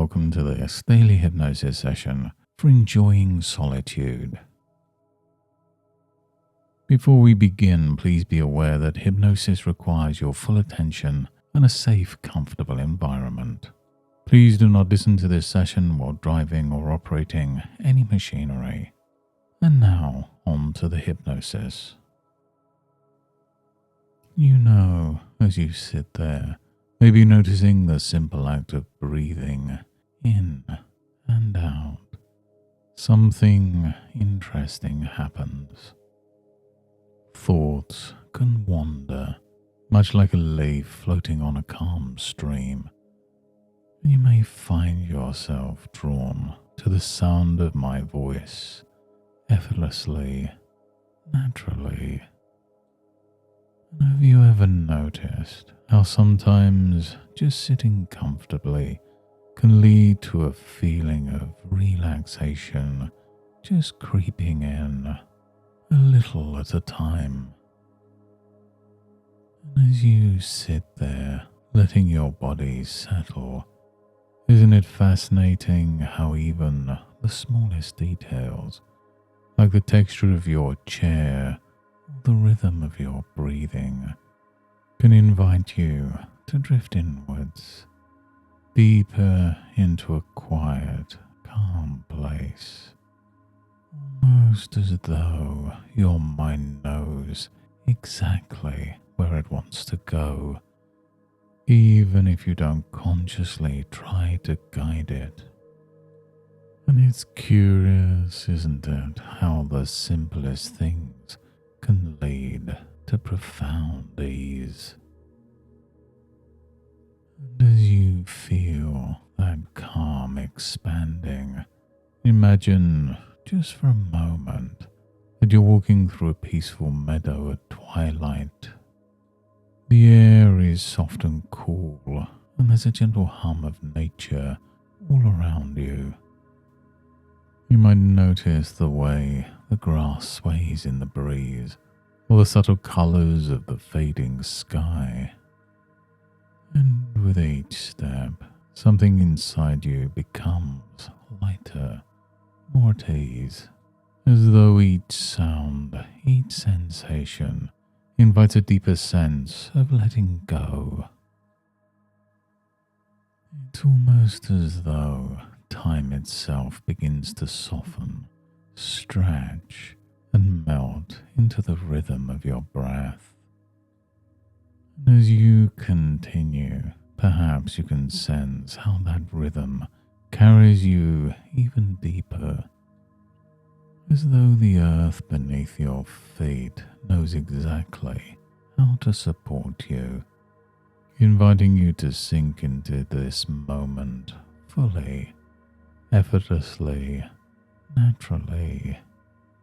welcome to this daily hypnosis session for enjoying solitude. Before we begin, please be aware that hypnosis requires your full attention and a safe, comfortable environment. Please do not listen to this session while driving or operating any machinery. And now, on to the hypnosis. You know, as you sit there, maybe noticing the simple act of breathing in and out, something interesting happens. Thoughts can wander, much like a leaf floating on a calm stream. And you may find yourself drawn to the sound of my voice, effortlessly, naturally. And have you ever noticed how sometimes just sitting comfortably can lead to a feeling of relaxation just creeping in a little at a time? And as you sit there, letting your body settle, isn't it fascinating how even the smallest details, like the texture of your chair or the rhythm of your breathing, can invite you to drift inwards, deeper into a quiet, calm place, almost as though your mind knows exactly where it wants to go, even if you don't consciously try to guide it. And it's curious, isn't it, how the simplest things can lead to profound ease. And as you feel that calm expanding, imagine just for a moment that you're walking through a peaceful meadow at twilight. The air is soft and cool, and there's a gentle hum of nature all around you. You might notice the way the grass sways in the breeze, or the subtle colors of the fading sky. And with each step, something inside you becomes lighter, more at ease, as though each sound, each sensation invites a deeper sense of letting go. It's almost as though time itself begins to soften, stretch, and melt into the rhythm of your breath. And as you continue, perhaps you can sense how that rhythm carries you even deeper, as though the earth beneath your feet knows exactly how to support you, inviting you to sink into this moment fully, effortlessly, naturally,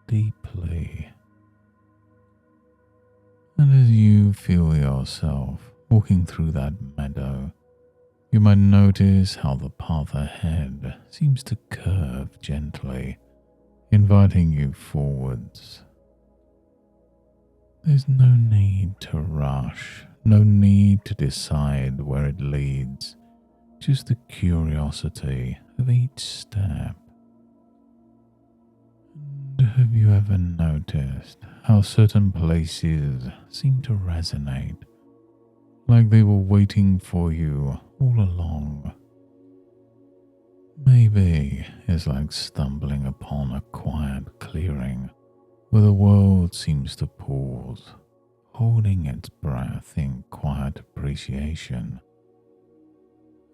deeply. And as you feel yourself walking through that meadow, you might notice how the path ahead seems to curve gently, inviting you forwards. There's no need to rush, no need to decide where it leads, just the curiosity of each step. And have you ever noticed how certain places seem to resonate, like they were waiting for you all along? Maybe it's like stumbling upon a quiet clearing where the world seems to pause, holding its breath in quiet appreciation.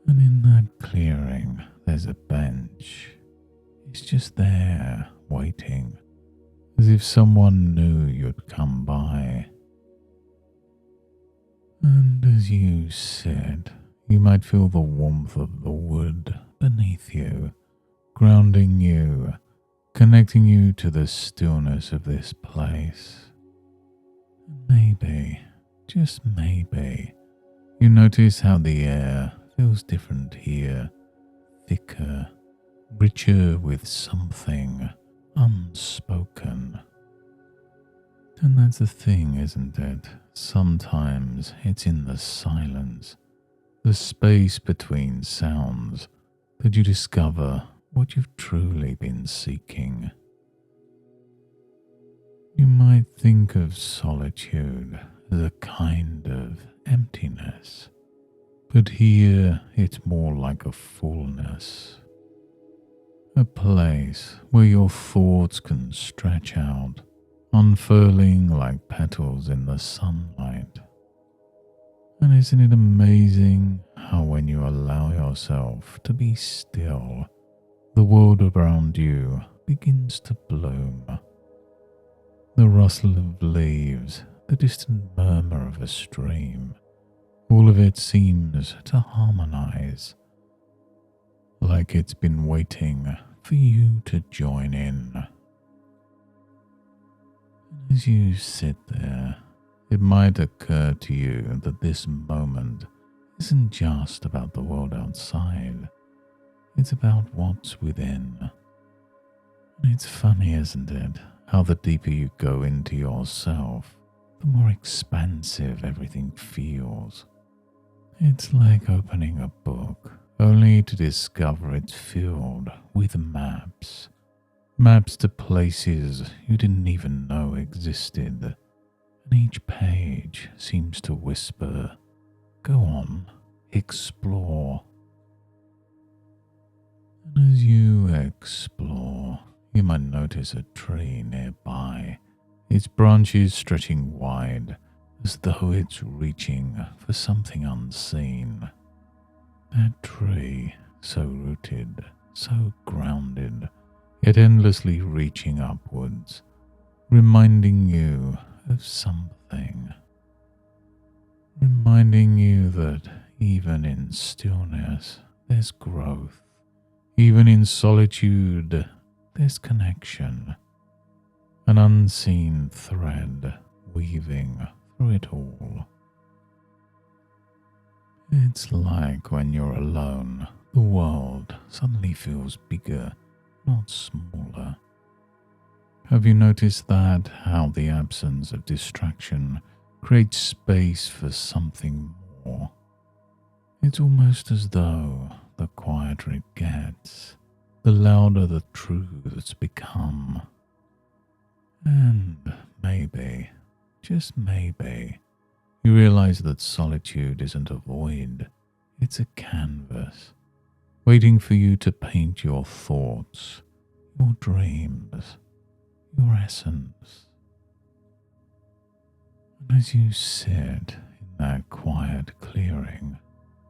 And in that clearing, there's a bench. It's just there, waiting, as if someone knew you'd come by. And as you sit, you might feel the warmth of the wood beneath you, grounding you, connecting you to the stillness of this place. Maybe, just maybe, you notice how the air feels different here, thicker, richer with something unspoken. And that's the thing, isn't it? Sometimes it's in the silence, the space between sounds, that you discover what you've truly been seeking. You might think of solitude as a kind of emptiness, but here it's more like a fullness. A place where your thoughts can stretch out, unfurling like petals in the sunlight. And isn't it amazing how when you allow yourself to be still, the world around you begins to bloom? The rustle of leaves, the distant murmur of a stream, all of it seems to harmonize, like it's been waiting for you to join in. As you sit there, it might occur to you that this moment isn't just about the world outside, it's about what's within. And it's funny, isn't it, how the deeper you go into yourself, the more expansive everything feels. It's like opening a book, only to discover it's filled with maps. Maps to places you didn't even know existed. And each page seems to whisper, "Go on, explore." And as you explore, you might notice a tree nearby, its branches stretching wide as though it's reaching for something unseen. That tree, so rooted, so grounded, yet endlessly reaching upwards, reminding you of something. Reminding you that even in stillness, there's growth. Even in solitude, there's connection. An unseen thread weaving through it all. It's like when you're alone, the world suddenly feels bigger, not smaller. Have you noticed that, how the absence of distraction creates space for something more? It's almost as though the quieter it gets, the louder the truths become. And maybe, just maybe, you realize that solitude isn't a void, it's a canvas, waiting for you to paint your thoughts, your dreams, your essence. And as you sit in that quiet clearing,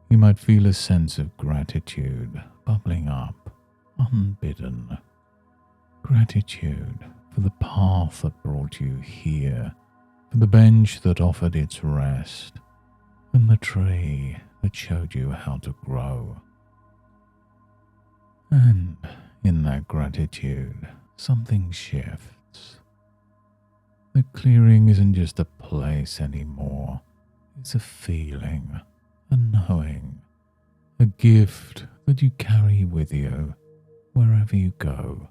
you might feel a sense of gratitude bubbling up, unbidden. Gratitude for the path that brought you here, for the bench that offered its rest, and the tree that showed you how to grow. And in that gratitude, something shifts. The clearing isn't just a place anymore, it's a feeling, a knowing, a gift that you carry with you wherever you go.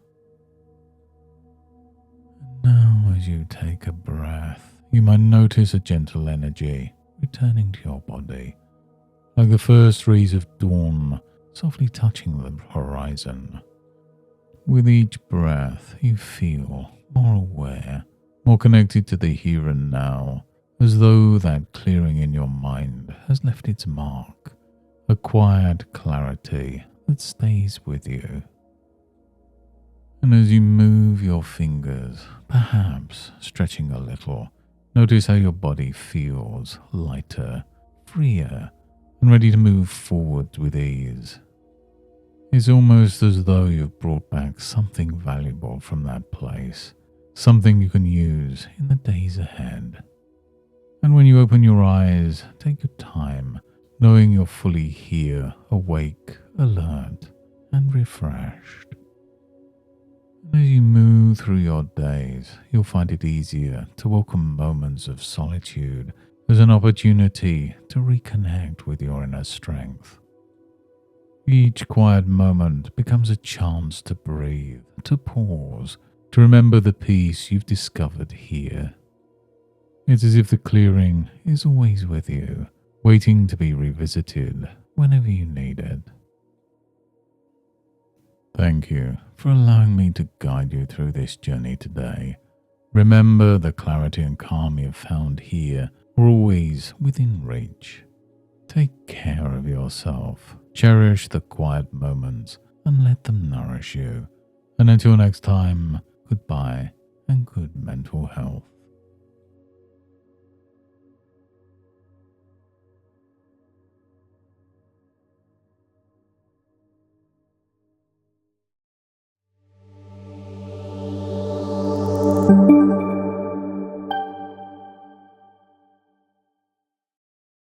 And now as you take a breath, you might notice a gentle energy returning to your body, like the first rays of dawn softly touching the horizon. With each breath, you feel more aware, more connected to the here and now, as though that clearing in your mind has left its mark, a quiet clarity that stays with you. And as you move your fingers, perhaps stretching a little, notice how your body feels lighter, freer, and ready to move forward with ease. It's almost as though you've brought back something valuable from that place, something you can use in the days ahead. And when you open your eyes, take your time, knowing you're fully here, awake, alert, and refreshed. And as you move through your days, you'll find it easier to welcome moments of solitude as an opportunity to reconnect with your inner strength. Each quiet moment becomes a chance to breathe, to pause, to remember the peace you've discovered here. It's as if the clearing is always with you, waiting to be revisited whenever you need it. Thank you for allowing me to guide you through this journey today. Remember, the clarity and calm you've found here are always within reach. Take care of yourself, cherish the quiet moments, and let them nourish you. And until next time, goodbye and good mental health.